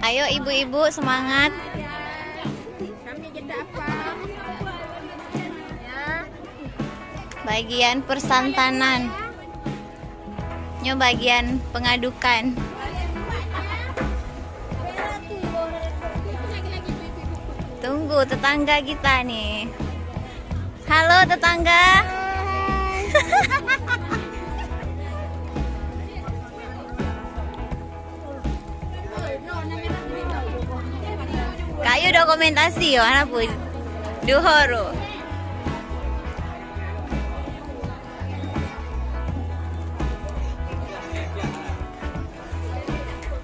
Ayo ibu-ibu semangat. Bagian persantanan. Ini bagian pengadukan. Tunggu tetangga kita nih. Halo tetangga. Kayu dokumentasi yo anak pun duhoro.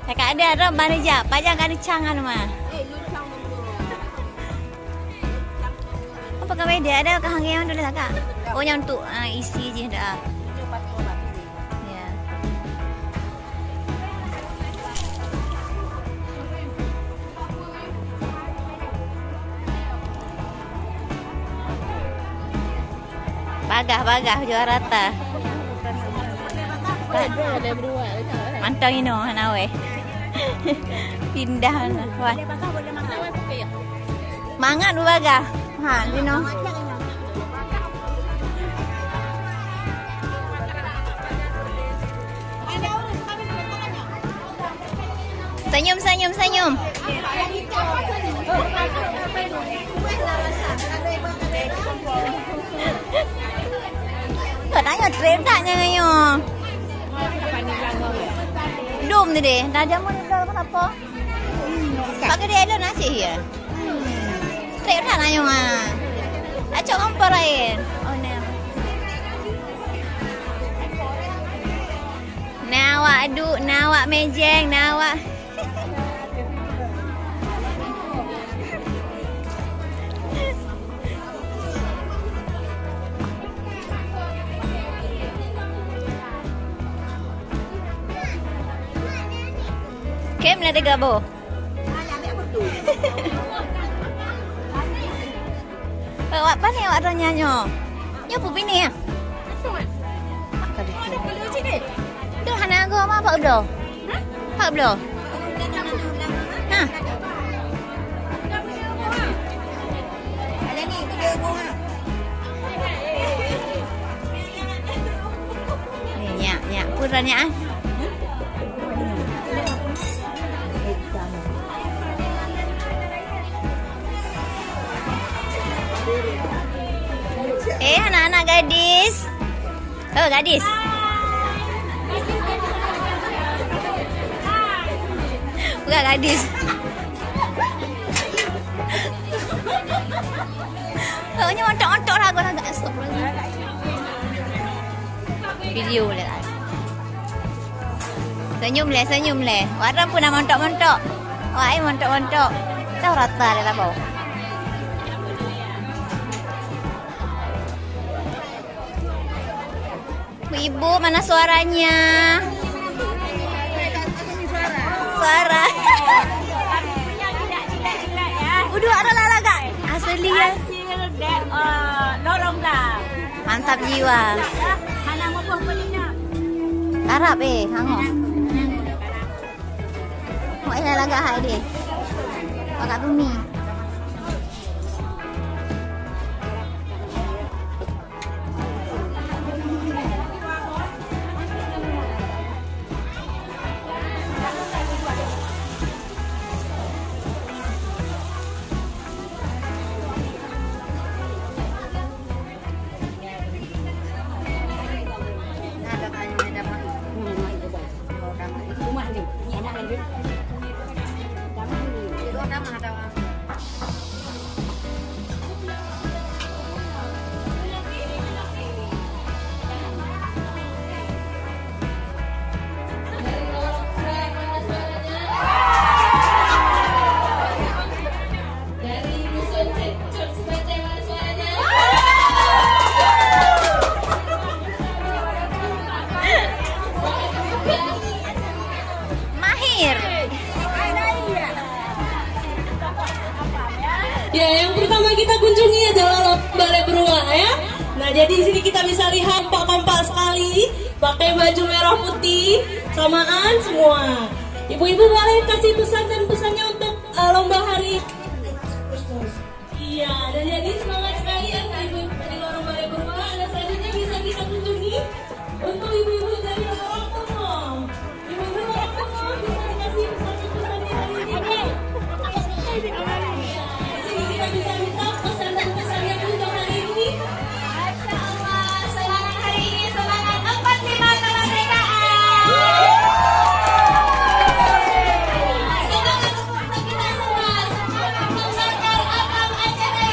Kakak ada mana aja, pajang kan cangan mah. Apa kami dia ada kehangian dulu kakak? Oh yang untuk isi je dah. Ya. Bagah jual rata. Mantap ini nawe. Pindah na. Wah. Mangan lu bagah. Ha, dino. Senyum. Katanya trip taknya ngayo. Dum ni deh, dah jamu ni dah kenapa? Pakai dia ada nasi ya. Trip tak ngayo ah. Acok kompor lain. Oh ni. Nawak aduk, nawak mejeng, nawak. Kem na tiga bo. Awak apa nih awak nyanyo? Nyo pupi nih ya? Tuh hana go ma pak bro. Pak bro. Nah. Ada nih video bunga. Nih nyak puranya ah. Anak-anak gadis. Oh, gadis. Bukan gadis. Pokoknya montok-montok lah aku agak stop lagi. Video lah. Senyum leh. Warna pun nak montok-montok. Wah, montok-montok. Tahu rata le lah bau. Ibu, mana suaranya? Suara. Udah ada lala kak? Asli ya? Mantap jiwa. Arab hango. Mau lala kak hai deh. Kakak bumi. Ya, yang pertama kita kunjungi adalah Balai Beruang ya. Nah, jadi di sini kita bisa lihat kompak sekali, pakai baju merah putih, samaan semua. Ibu-ibu boleh kasih pesan dan pesannya untuk lomba hari. Iya, dan jadi semangat sekali ya ibu-ibu dari Lorong Balai Beruang. Dan selanjutnya bisa kita kunjungi untuk ibu-ibu dari Lorong Kumong. Ibu-ibu Lorong Kumong bisa dikasih pesan-pesannya hari ini. Iya, di sini kita bisa minta pesan dan pesannya untuk hari ini. Masya Allah, semangat hari ini, semangat 45 kemerdekaan. Semangat untuk kita semua, semangat membakar alam acara.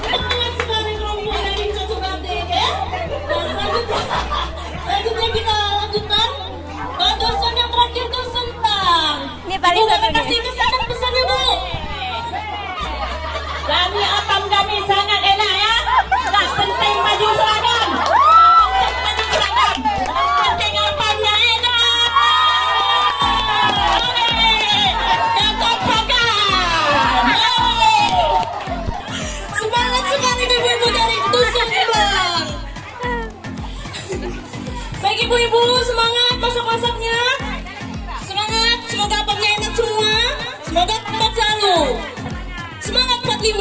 Semangat sekali kelompok dari Cacu Batik ya. Dan selanjutnya kita lanjutkan ke dosen yang terakhir, dosen Tang. Ini paling Ibu satu boleh kasih pesan dan pesannya Bu. Kami apam kami sangat enak ya. Tak penting baju seragam. Baju seragam. Penting apamnya enak. Cakap pakai. Semangat sekali ibu-ibu dari Dusun Bang. Baik ibu-ibu, semangat masak-masaknya. Semangat, semoga apamnya enak semua. Semoga cepat selalu. Semangat 45.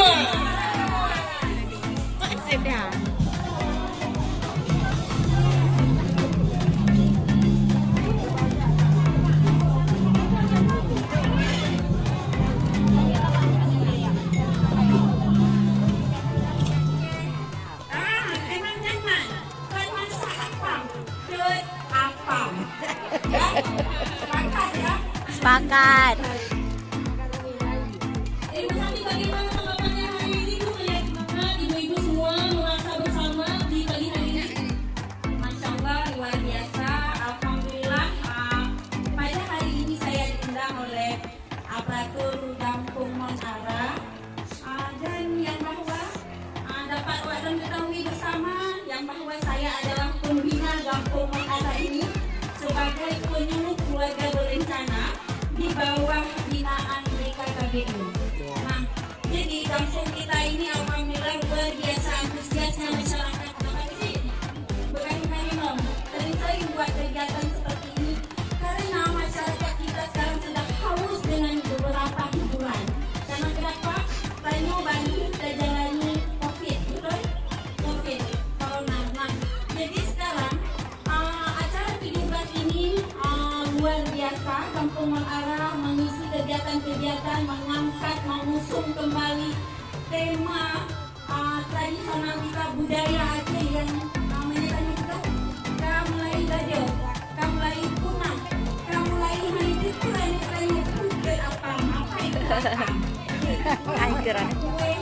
Emang nyaman. Kan masak apam. Dut apam. Ya. Sepakat ya. Sepakat. Ibu Santi, bagaimana tanggapannya hari ini? Bu melihat semangat ibu-ibu semua merasa bersama di pagi hari ini. Masya Allah, luar biasa. Alhamdulillah, pada hari ini saya diundang oleh aparatur Kampung Monara, dan yang bahwa dapat dan ketahui bersama yang bahwa saya adalah pembina Kampung Monara ini sebagai penyuluh keluarga berencana di bawah binaan BKKBN. Nah, jadi kampung kita ini alhamdulillah luar biasa antusiasnya masyarakat. Berkali-kali sering buat kegiatan seperti ini karena masyarakat kita sekarang sedang haus dengan beberapa hiburan. Karena kenapa? Banyak Bandung kita jalani COVID, betul? COVID, Corona. Nah, jadi sekarang acara 17 ini luar biasa. Kampung Monara mengisi kegiatan-kegiatan, mengangkat, mengusung kembali tema tradisional kita, budaya Aceh yang namanya tadi kita Kamulai Gajah, Kamulai Punah, Kamulai Haidi Kulai Kulai itu apa itu? Anjuran. Kue